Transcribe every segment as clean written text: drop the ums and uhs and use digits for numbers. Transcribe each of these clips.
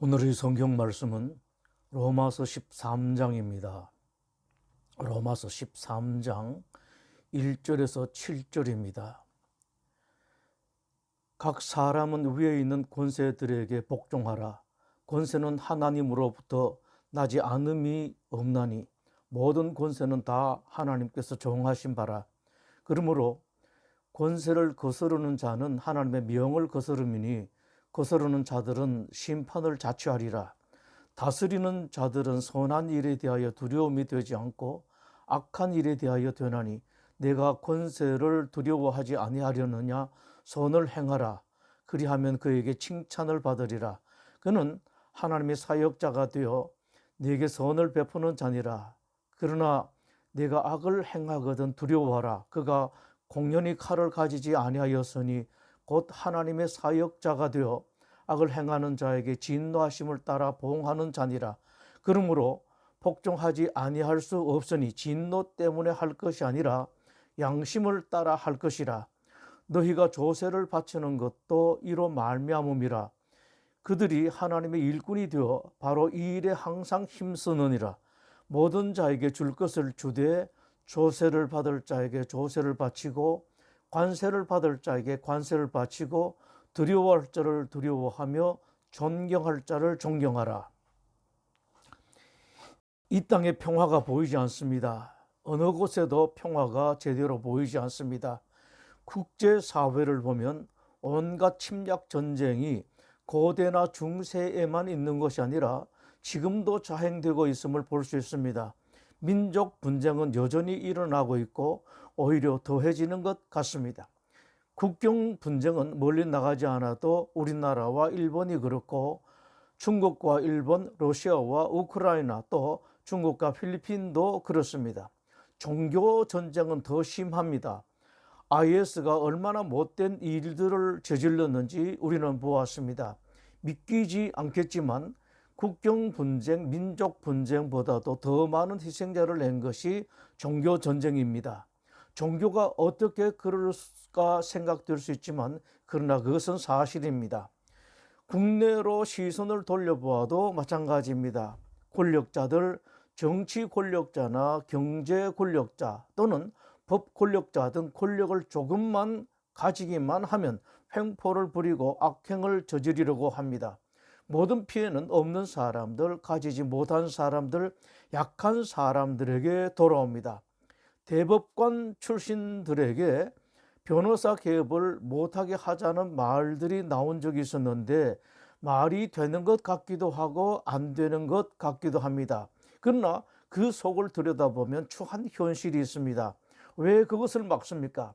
오늘의 성경 말씀은 로마서 13장입니다. 로마서 13장 1절에서 7절입니다. 각 사람은 위에 있는 권세들에게 복종하라. 권세는 하나님으로부터 나지 않음이 없나니 모든 권세는 다 하나님께서 정하신 바라. 그러므로 권세를 거스르는 자는 하나님의 명을 거스름이니 거스르는 자들은 심판을 자취하리라. 다스리는 자들은 선한 일에 대하여 두려움이 되지 않고 악한 일에 대하여 되나니 내가 권세를 두려워하지 아니하려느냐. 선을 행하라. 그리하면 그에게 칭찬을 받으리라. 그는 하나님의 사역자가 되어 네게 선을 베푸는 자니라. 그러나 내가 악을 행하거든 두려워하라. 그가 공연히 칼을 가지지 아니하였으니 곧 하나님의 사역자가 되어 악을 행하는 자에게 진노하심을 따라 보응하는 자니라. 그러므로 복종하지 아니할 수 없으니 진노 때문에 할 것이 아니라 양심을 따라 할 것이라. 너희가 조세를 바치는 것도 이로 말미암음이라. 그들이 하나님의 일꾼이 되어 바로 이 일에 항상 힘쓰느니라. 모든 자에게 줄 것을 주되 조세를 받을 자에게 조세를 바치고 관세를 받을 자에게 관세를 바치고 두려워할 자를 두려워하며 존경할 자를 존경하라. 이 땅에 평화가 보이지 않습니다. 어느 곳에도 평화가 제대로 보이지 않습니다. 국제사회를 보면 온갖 침략 전쟁이 고대나 중세에만 있는 것이 아니라 지금도 자행되고 있음을 볼 수 있습니다. 민족 분쟁은 여전히 일어나고 있고 오히려 더해지는 것 같습니다. 국경 분쟁은 멀리 나가지 않아도 우리나라와 일본이 그렇고 중국과 일본, 러시아와 우크라이나 또 중국과 필리핀도 그렇습니다. 종교 전쟁은 더 심합니다. IS가 얼마나 못된 일들을 저질렀는지 우리는 보았습니다. 믿기지 않겠지만 국경 분쟁, 민족 분쟁보다도 더 많은 희생자를 낸 것이 종교 전쟁입니다. 종교가 어떻게 그럴까 생각될 수 있지만 그러나 그것은 사실입니다. 국내로 시선을 돌려보아도 마찬가지입니다. 권력자들, 정치 권력자나 경제 권력자 또는 법 권력자 등 권력을 조금만 가지기만 하면 횡포를 부리고 악행을 저지르려고 합니다. 모든 피해는 없는 사람들, 가지지 못한 사람들, 약한 사람들에게 돌아옵니다. 대법관 출신들에게 변호사 개업을 못하게 하자는 말들이 나온 적이 있었는데 말이 되는 것 같기도 하고 안 되는 것 같기도 합니다. 그러나 그 속을 들여다보면 추한 현실이 있습니다. 왜 그것을 막습니까?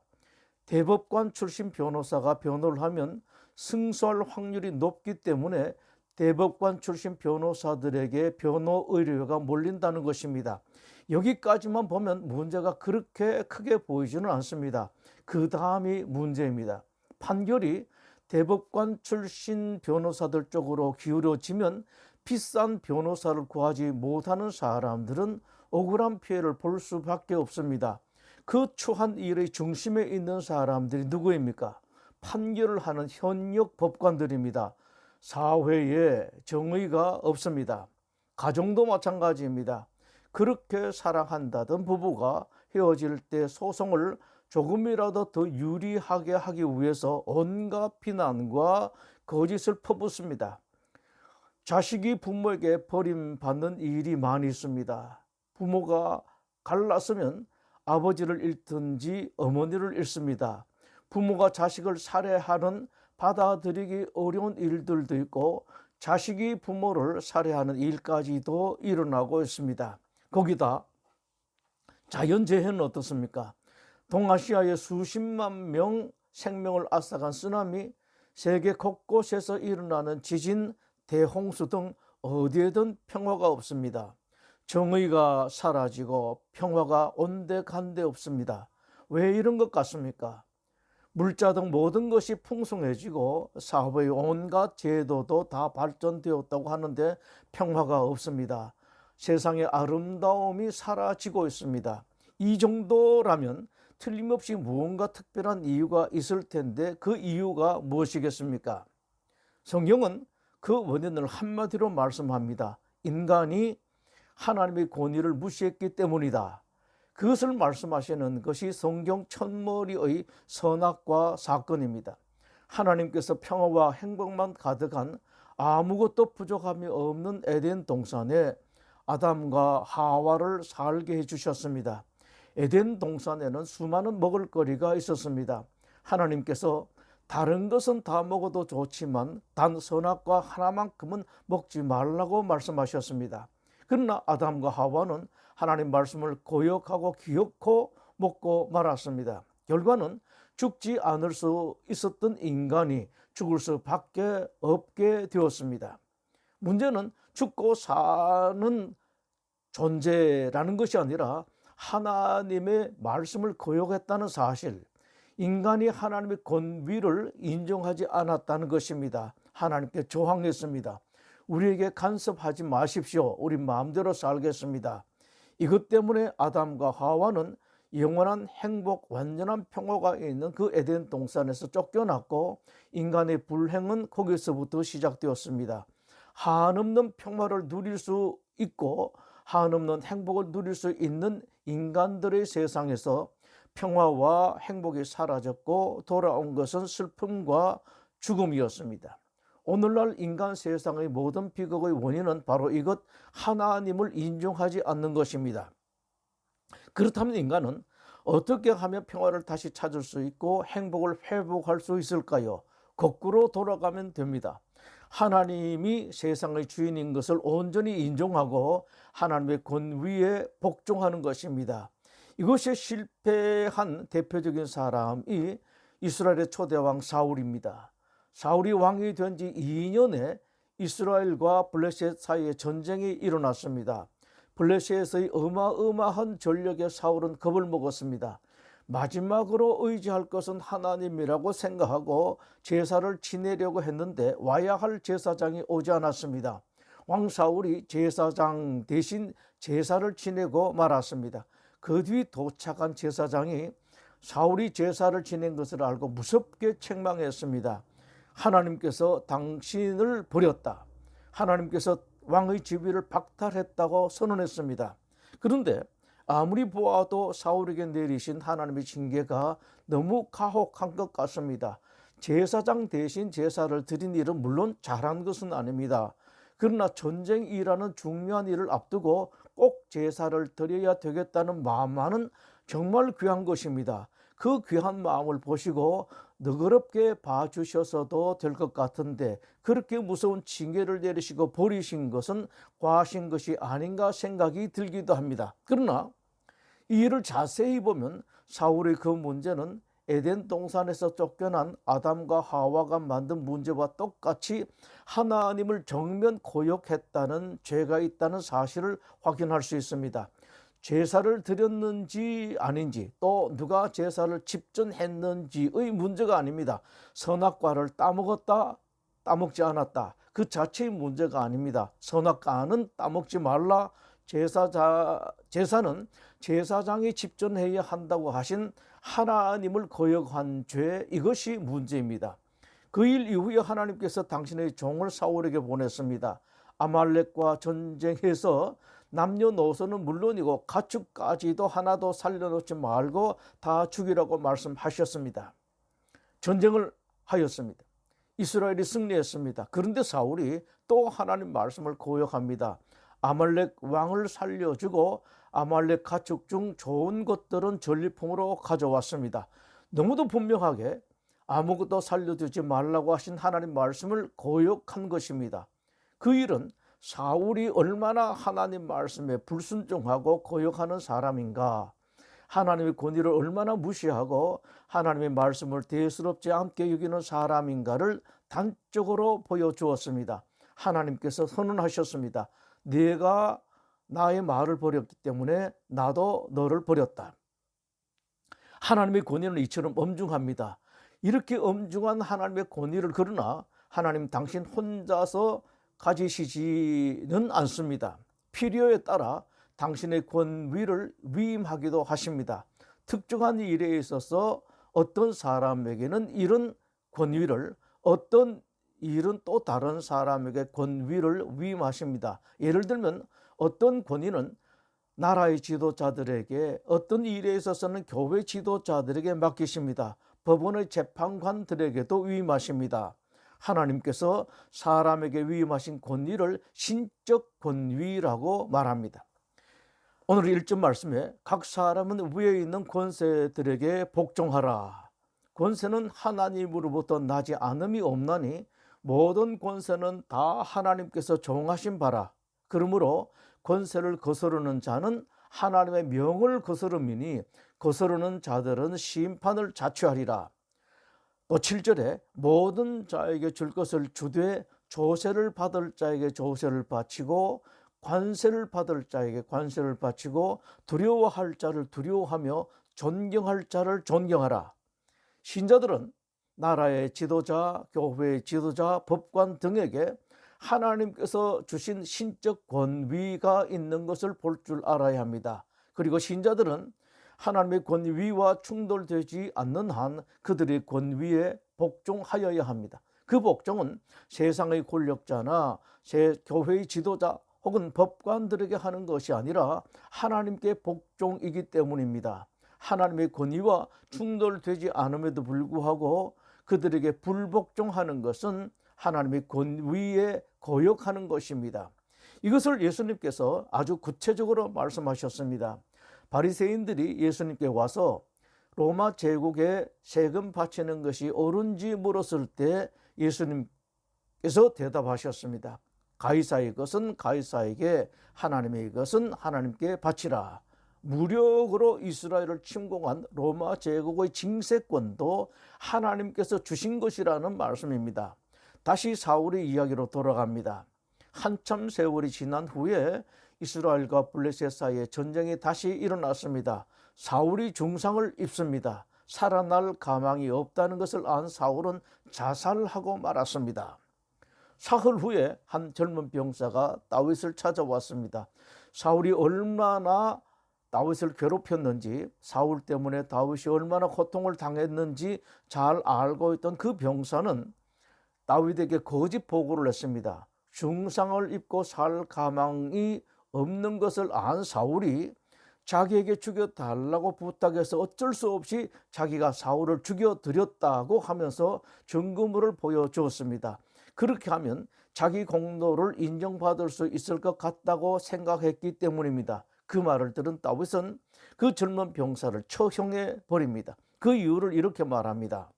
대법관 출신 변호사가 변호를 하면 승소할 확률이 높기 때문에 대법관 출신 변호사들에게 변호 의뢰가 몰린다는 것입니다. 여기까지만 보면 문제가 그렇게 크게 보이지는 않습니다. 그 다음이 문제입니다. 판결이 대법관 출신 변호사들 쪽으로 기울어지면 비싼 변호사를 구하지 못하는 사람들은 억울한 피해를 볼 수밖에 없습니다. 그 추한 일의 중심에 있는 사람들이 누구입니까? 판결을 하는 현역 법관들입니다. 사회에 정의가 없습니다. 가정도 마찬가지입니다. 그렇게 사랑한다던 부부가 헤어질 때 소송을 조금이라도 더 유리하게 하기 위해서 온갖 비난과 거짓을 퍼붓습니다. 자식이 부모에게 버림받는 일이 많이 있습니다. 부모가 갈랐으면 아버지를 잃든지 어머니를 잃습니다. 부모가 자식을 살해하는 받아들이기 어려운 일들도 있고 자식이 부모를 살해하는 일까지도 일어나고 있습니다. 거기다 자연재해는 어떻습니까? 동아시아의 수십만 명 생명을 앗아간 쓰나미, 세계 곳곳에서 일어나는 지진, 대홍수 등 어디에든 평화가 없습니다. 정의가 사라지고 평화가 온데간데 없습니다. 왜 이런 것 같습니까? 물자 등 모든 것이 풍성해지고 사회의 온갖 제도도 다 발전되었다고 하는데 평화가 없습니다. 세상의 아름다움이 사라지고 있습니다. 이 정도라면 틀림없이 무언가 특별한 이유가 있을 텐데 그 이유가 무엇이겠습니까? 성경은 그 원인을 한마디로 말씀합니다. 인간이 하나님의 권위를 무시했기 때문이다. 그것을 말씀하시는 것이 성경 첫머리의 선악과 사건입니다. 하나님께서 평화와 행복만 가득한 아무것도 부족함이 없는 에덴 동산에 아담과 하와를 살게 해주셨습니다. 에덴 동산에는 수많은 먹을거리가 있었습니다. 하나님께서 다른 것은 다 먹어도 좋지만 단 선악과 하나만큼은 먹지 말라고 말씀하셨습니다. 그러나 아담과 하와는 하나님 말씀을 거역하고 기어코 먹고 말았습니다. 결과는 죽지 않을 수 있었던 인간이 죽을 수밖에 없게 되었습니다. 문제는 죽고 사는 존재라는 것이 아니라 하나님의 말씀을 거역했다는 사실, 인간이 하나님의 권위를 인정하지 않았다는 것입니다. 하나님께 저항했습니다. 우리에게 간섭하지 마십시오. 우리 마음대로 살겠습니다. 이것 때문에 아담과 하와는 영원한 행복, 완전한 평화가 있는 그 에덴 동산에서 쫓겨났고 인간의 불행은 거기서부터 시작되었습니다. 한없는 평화를 누릴 수 있고 한없는 행복을 누릴 수 있는 인간들의 세상에서 평화와 행복이 사라졌고 돌아온 것은 슬픔과 죽음이었습니다. 오늘날 인간 세상의 모든 비극의 원인은 바로 이것, 하나님을 인정하지 않는 것입니다. 그렇다면 인간은 어떻게 하면 평화를 다시 찾을 수 있고 행복을 회복할 수 있을까요? 거꾸로 돌아가면 됩니다. 하나님이 세상의 주인인 것을 온전히 인정하고 하나님의 권위에 복종하는 것입니다. 이것이 실패한 대표적인 사람이 이스라엘의 초대왕 사울입니다. 사울이 왕이 된 지 2년에 이스라엘과 블레셋 사이에 전쟁이 일어났습니다. 블레셋의 어마어마한 전력에 사울은 겁을 먹었습니다. 마지막으로 의지할 것은 하나님이라고 생각하고 제사를 지내려고 했는데 와야 할 제사장이 오지 않았습니다. 왕 사울이 제사장 대신 제사를 지내고 말았습니다. 그 뒤 도착한 제사장이 사울이 제사를 지낸 것을 알고 무섭게 책망했습니다. 하나님께서 당신을 버렸다. 하나님께서 왕의 지위를 박탈했다고 선언했습니다. 그런데 아무리 보아도 사울에게 내리신 하나님의 징계가 너무 가혹한 것 같습니다. 제사장 대신 제사를 드린 일은 물론 잘한 것은 아닙니다. 그러나 전쟁이라는 중요한 일을 앞두고 꼭 제사를 드려야 되겠다는 마음만은 정말 귀한 것입니다. 그 귀한 마음을 보시고 너그럽게 봐주셔서도 될 것 같은데 그렇게 무서운 징계를 내리시고 버리신 것은 과하신 것이 아닌가 생각이 들기도 합니다. 그러나 이 일을 자세히 보면 사울의 그 문제는 에덴 동산에서 쫓겨난 아담과 하와가 만든 문제와 똑같이 하나님을 정면 고역했다는 죄가 있다는 사실을 확인할 수 있습니다. 제사를 드렸는지 아닌지 또 누가 제사를 집전했는지의 문제가 아닙니다. 선악과를 따먹었다 따먹지 않았다 그 자체의 문제가 아닙니다. 선악과는 따먹지 말라. 제사는 제사장이 집전해야 한다고 하신 하나님을 거역한 죄, 이것이 문제입니다. 그 일 이후에 하나님께서 당신의 종을 사울에게 보냈습니다. 아말렉과 전쟁해서 남녀노소는 물론이고 가축까지도 하나도 살려놓지 말고 다 죽이라고 말씀하셨습니다. 전쟁을 하였습니다. 이스라엘이 승리했습니다. 그런데 사울이 또 하나님 말씀을 거역합니다. 아말렉 왕을 살려주고 아말렉 가축 중 좋은 것들은 전리품으로 가져왔습니다. 너무도 분명하게 아무것도 살려두지 말라고 하신 하나님 말씀을 거역한 것입니다. 그 일은 사울이 얼마나 하나님 말씀에 불순종하고 거역하는 사람인가, 하나님의 권위를 얼마나 무시하고 하나님의 말씀을 대수롭지 않게 여기는 사람인가를 단적으로 보여주었습니다. 하나님께서 선언하셨습니다. 네가 나의 말을 버렸기 때문에 나도 너를 버렸다. 하나님의 권위는 이처럼 엄중합니다. 이렇게 엄중한 하나님의 권위를 그러나 하나님 당신 혼자서 가지시지는 않습니다. 필요에 따라 당신의 권위를 위임하기도 하십니다. 특정한 일에 있어서 어떤 사람에게는 이런 권위를, 어떤 이 일은 또 다른 사람에게 권위를 위임하십니다. 예를 들면 어떤 권위는 나라의 지도자들에게, 어떤 일에 있어서는 교회 지도자들에게 맡기십니다. 법원의 재판관들에게도 위임하십니다. 하나님께서 사람에게 위임하신 권위를 신적 권위라고 말합니다. 오늘 1절 말씀에 각 사람은 위에 있는 권세들에게 복종하라. 권세는 하나님으로부터 나지 않음이 없나니 모든 권세는 다 하나님께서 정하신 바라. 그러므로 권세를 거스르는 자는 하나님의 명을 거스름이니 거스르는 자들은 심판을 자취하리라. 또 7절에 모든 자에게 줄 것을 주되 조세를 받을 자에게 조세를 바치고 관세를 받을 자에게 관세를 바치고 두려워할 자를 두려워하며 존경할 자를 존경하라. 신자들은 나라의 지도자, 교회의 지도자, 법관 등에게 하나님께서 주신 신적 권위가 있는 것을 볼 줄 알아야 합니다. 그리고 신자들은 하나님의 권위와 충돌되지 않는 한 그들의 권위에 복종하여야 합니다. 그 복종은 세상의 권력자나 교회의 지도자 혹은 법관들에게 하는 것이 아니라 하나님께 복종이기 때문입니다. 하나님의 권위와 충돌되지 않음에도 불구하고 그들에게 불복종하는 것은 하나님의 권위에 거역하는 것입니다. 이것을 예수님께서 아주 구체적으로 말씀하셨습니다. 바리새인들이 예수님께 와서 로마 제국에 세금 바치는 것이 옳은지 물었을 때 예수님께서 대답하셨습니다. 가이사의 것은 가이사에게, 하나님의 것은 하나님께 바치라. 무력으로 이스라엘을 침공한 로마 제국의 징세권도 하나님께서 주신 것이라는 말씀입니다. 다시 사울의 이야기로 돌아갑니다. 한참 세월이 지난 후에 이스라엘과 블레셋 사이에 전쟁이 다시 일어났습니다. 사울이 중상을 입습니다. 살아날 가망이 없다는 것을 안 사울은 자살하고 말았습니다. 사흘 후에 한 젊은 병사가 다윗을 찾아왔습니다. 사울이 얼마나 다윗을 괴롭혔는지, 사울 때문에 다윗이 얼마나 고통을 당했는지 잘 알고 있던 그 병사는 다윗에게 거짓 보고를 했습니다. 중상을 입고 살 가망이 없는 것을 안 사울이 자기에게 죽여달라고 부탁해서 어쩔 수 없이 자기가 사울을 죽여드렸다고 하면서 증거물을 보여주었습니다. 그렇게 하면 자기 공로를 인정받을 수 있을 것 같다고 생각했기 때문입니다. 그 말을 들은 다윗은 그 젊은 병사를 처형해 버립니다. 그 이유를 이렇게 말합니다.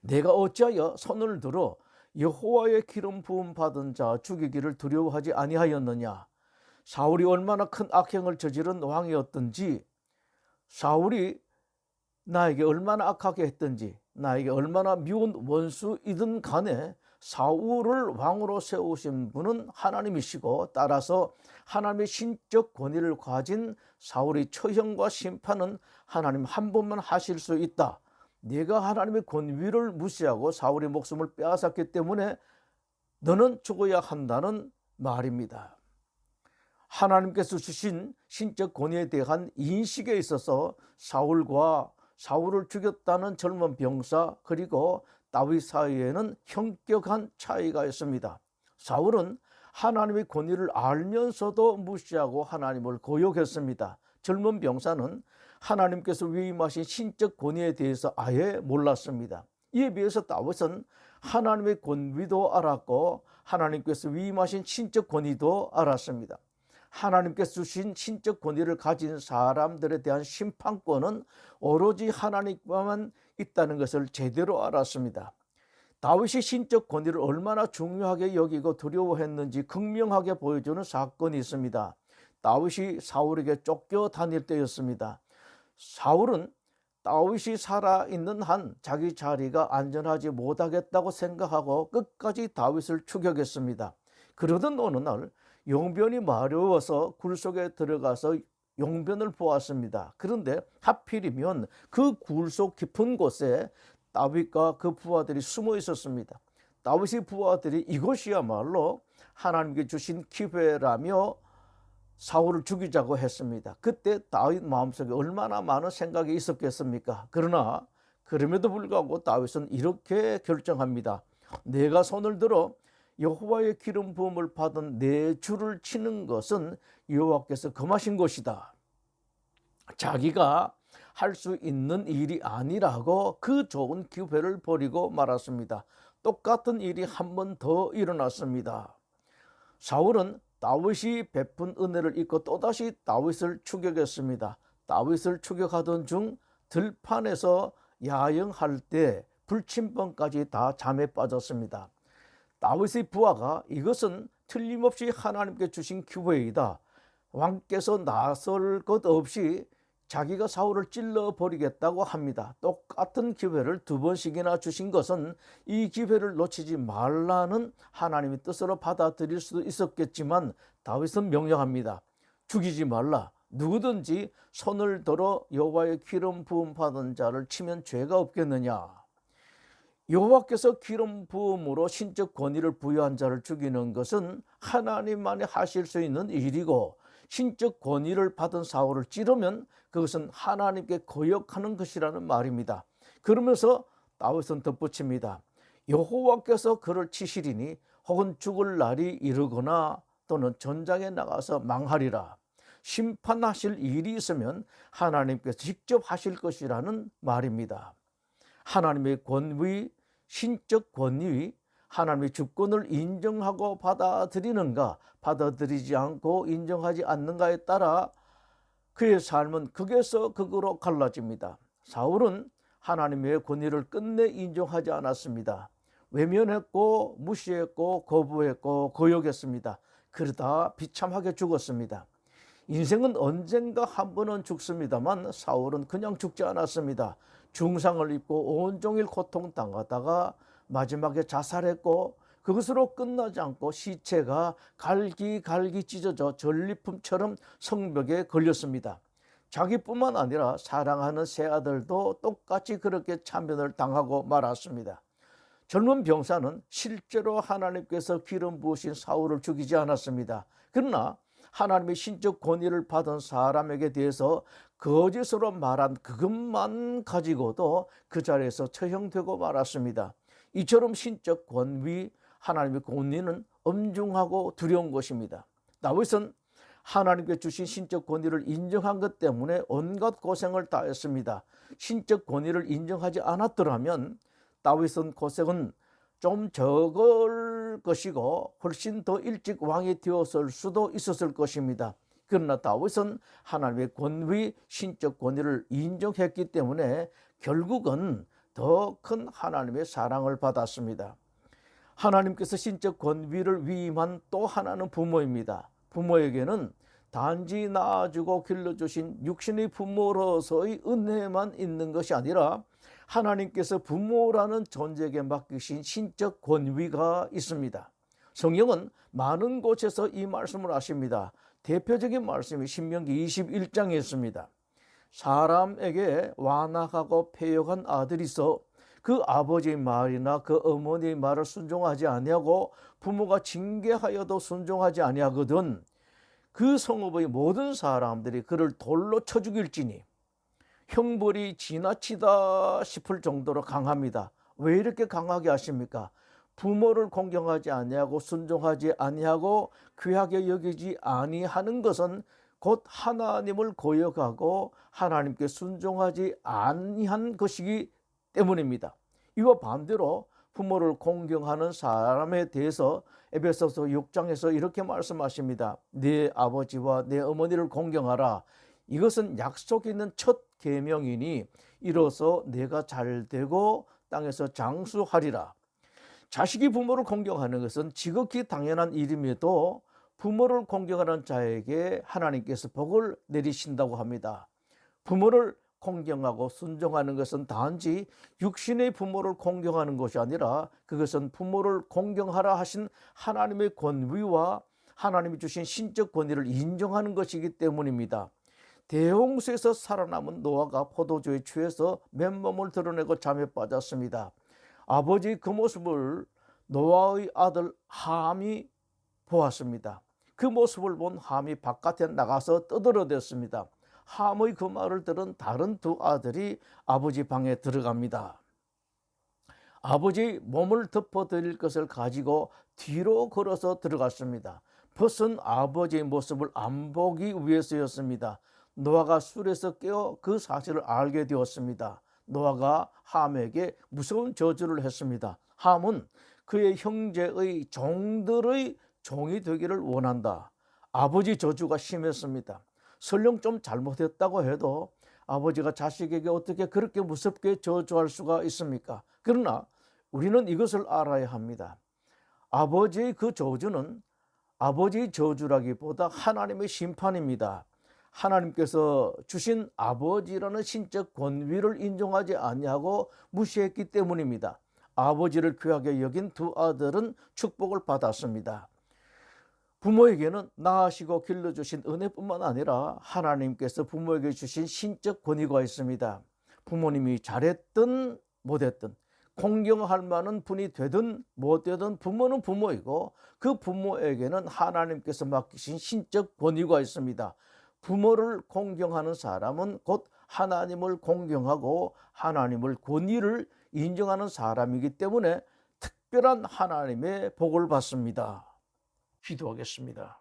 내가 어찌하여 손을 들어 여호와의 기름 부음 받은 자 죽이기를 두려워하지 아니하였느냐. 사울이 얼마나 큰 악행을 저지른 왕이었든지, 사울이 나에게 얼마나 악하게 했든지, 나에게 얼마나 미운 원수이든 간에 사울을 왕으로 세우신 분은 하나님이시고, 따라서 하나님의 신적 권위를 가진 사울의 처형과 심판은 하나님 한 분만 하실 수 있다. 네가 하나님의 권위를 무시하고 사울의 목숨을 빼앗았기 때문에 너는 죽어야 한다는 말입니다. 하나님께서 주신 신적 권위에 대한 인식에 있어서 사울을 죽였다는 젊은 병사 그리고 다윗 사이에는 현격한 차이가 있습니다. 사울은 하나님의 권위를 알면서도 무시하고 하나님을 거역했습니다. 젊은 병사는 하나님께서 위임하신 신적 권위에 대해서 아예 몰랐습니다. 이에 비해서 다윗은 하나님의 권위도 알았고 하나님께서 위임하신 신적 권위도 알았습니다. 하나님께서 주신 신적 권위를 가진 사람들에 대한 심판권은 오로지 하나님과만 있다는 것을 제대로 알았습니다. 다윗이 신적 권위를 얼마나 중요하게 여기고 두려워했는지 극명하게 보여주는 사건이 있습니다. 다윗이 사울에게 쫓겨 다닐 때였습니다. 사울은 다윗이 살아있는 한 자기 자리가 안전하지 못하겠다고 생각하고 끝까지 다윗을 추격했습니다. 그러던 어느 날 용변이 마려워서 굴 속에 들어가서 용변을 보았습니다. 그런데 하필이면 그 굴 속 깊은 곳에 다윗과 그 부하들이 숨어 있었습니다. 다윗의 부하들이 이것이야말로 하나님께 주신 기회라며 사울을 죽이자고 했습니다. 그때 다윗 마음속에 얼마나 많은 생각이 있었겠습니까? 그러나 그럼에도 불구하고 다윗은 이렇게 결정합니다. 내가 손을 들어 여호와의 기름 부음을 받은 내 줄을 치는 것은 여호와께서 금하신 것이다. 자기가 할 수 있는 일이 아니라고 그 좋은 기회를 버리고 말았습니다. 똑같은 일이 한 번 더 일어났습니다. 사울은 다윗이 베푼 은혜를 잊고 또다시 다윗을 추격했습니다. 다윗을 추격하던 중 들판에서 야영할 때 불침번까지 다 잠에 빠졌습니다. 다윗의 부하가 이것은 틀림없이 하나님께 주신 기회이다. 왕께서 나설 것 없이 자기가 사울을 찔러버리겠다고 합니다. 똑같은 기회를 두 번씩이나 주신 것은 이 기회를 놓치지 말라는 하나님의 뜻으로 받아들일 수도 있었겠지만 다윗은 명령합니다. 죽이지 말라. 누구든지 손을 들어 여호와의 기름 부음 받은 자를 치면 죄가 없겠느냐. 여호와께서 기름 부음으로 신적 권위를 부여한 자를 죽이는 것은 하나님만이 하실 수 있는 일이고, 신적 권위를 받은 사울을 찌르면 그것은 하나님께 거역하는 것이라는 말입니다. 그러면서 다윗은 덧붙입니다. 여호와께서 그를 치시리니 혹은 죽을 날이 이르거나 또는 전장에 나가서 망하리라. 심판하실 일이 있으면 하나님께서 직접 하실 것이라는 말입니다. 하나님의 권위, 신적 권위, 하나님의 주권을 인정하고 받아들이는가, 받아들이지 않고 인정하지 않는가에 따라 그의 삶은 극에서 극으로 갈라집니다. 사울은 하나님의 권위를 끝내 인정하지 않았습니다. 외면했고 무시했고 거부했고 거역했습니다. 그러다 비참하게 죽었습니다. 인생은 언젠가 한 번은 죽습니다만 사울은 그냥 죽지 않았습니다. 중상을 입고 온종일 고통당하다가 마지막에 자살했고, 그것으로 끝나지 않고 시체가 갈기갈기 찢어져 전리품처럼 성벽에 걸렸습니다. 자기뿐만 아니라 사랑하는 세 아들도 똑같이 그렇게 참변을 당하고 말았습니다. 젊은 병사는 실제로 하나님께서 기름 부으신 사울을 죽이지 않았습니다. 그러나 하나님의 신적 권위를 받은 사람에게 대해서 거짓으로 말한 그것만 가지고도 그 자리에서 처형되고 말았습니다. 이처럼 신적 권위, 하나님의 권위는 엄중하고 두려운 것입니다. 다윗은 하나님께 주신 신적 권위를 인정한 것 때문에 온갖 고생을 다했습니다. 신적 권위를 인정하지 않았더라면 다윗은 고생은 좀 적을 것이고 훨씬 더 일찍 왕이 되었을 수도 있었을 것입니다. 그러나 다윗은 하나님의 권위, 신적 권위를 인정했기 때문에 결국은 더 큰 하나님의 사랑을 받았습니다. 하나님께서 신적 권위를 위임한 또 하나는 부모입니다. 부모에게는 단지 낳아주고 길러주신 육신의 부모로서의 은혜만 있는 것이 아니라 하나님께서 부모라는 존재에게 맡기신 신적 권위가 있습니다. 성경은 많은 곳에서 이 말씀을 하십니다. 대표적인 말씀이 신명기 21장에 있습니다. 사람에게 완악하고 패역한 아들이 있어 그 아버지의 말이나 그 어머니의 말을 순종하지 아니하고 부모가 징계하여도 순종하지 아니하거든 그 성읍의 모든 사람들이 그를 돌로 쳐 죽일지니. 형벌이 지나치다 싶을 정도로 강합니다. 왜 이렇게 강하게 하십니까? 부모를 공경하지 아니하고 순종하지 아니하고 귀하게 여기지 아니하는 것은 곧 하나님을 거역하고 하나님께 순종하지 아니한 것이기 때문입니다. 이와 반대로 부모를 공경하는 사람에 대해서 에베소서 6장에서 이렇게 말씀하십니다. 네 아버지와 내 어머니를 공경하라. 이것은 약속 있는 첫 계명이니 이로써 내가 잘되고 땅에서 장수하리라. 자식이 부모를 공경하는 것은 지극히 당연한 일임에도 부모를 공경하는 자에게 하나님께서 복을 내리신다고 합니다. 부모를 공경하고 순종하는 것은 단지 육신의 부모를 공경하는 것이 아니라 그것은 부모를 공경하라 하신 하나님의 권위와 하나님이 주신 신적 권위를 인정하는 것이기 때문입니다. 대홍수에서 살아남은 노아가 포도주에 취해서 맨몸을 드러내고 잠에 빠졌습니다. 아버지 그 모습을 노아의 아들 함이 보았습니다. 그 모습을 본 함이 바깥에 나가서 떠들어댔습니다. 함의 그 말을 들은 다른 두 아들이 아버지 방에 들어갑니다. 아버지 몸을 덮어드릴 것을 가지고 뒤로 걸어서 들어갔습니다. 벗은 아버지의 모습을 안 보기 위해서였습니다. 노아가 술에서 깨어 그 사실을 알게 되었습니다. 노아가 함에게 무서운 저주를 했습니다. 함은 그의 형제의 종들의 종이 되기를 원한다. 아버지 저주가 심했습니다. 설령 좀 잘못했다고 해도 아버지가 자식에게 어떻게 그렇게 무섭게 저주할 수가 있습니까? 그러나 우리는 이것을 알아야 합니다. 아버지의 그 저주는 아버지의 저주라기보다 하나님의 심판입니다. 하나님께서 주신 아버지라는 신적 권위를 인정하지 아니하고 무시했기 때문입니다. 아버지를 귀하게 여긴 두 아들은 축복을 받았습니다. 부모에게는 낳으시고 길러주신 은혜뿐만 아니라 하나님께서 부모에게 주신 신적 권위가 있습니다. 부모님이 잘했든 못했든 공경할 만한 분이 되든 못 되든 부모는 부모이고 그 부모에게는 하나님께서 맡기신 신적 권위가 있습니다. 부모를 공경하는 사람은 곧 하나님을 공경하고 하나님을 권위를 인정하는 사람이기 때문에 특별한 하나님의 복을 받습니다. 기도하겠습니다.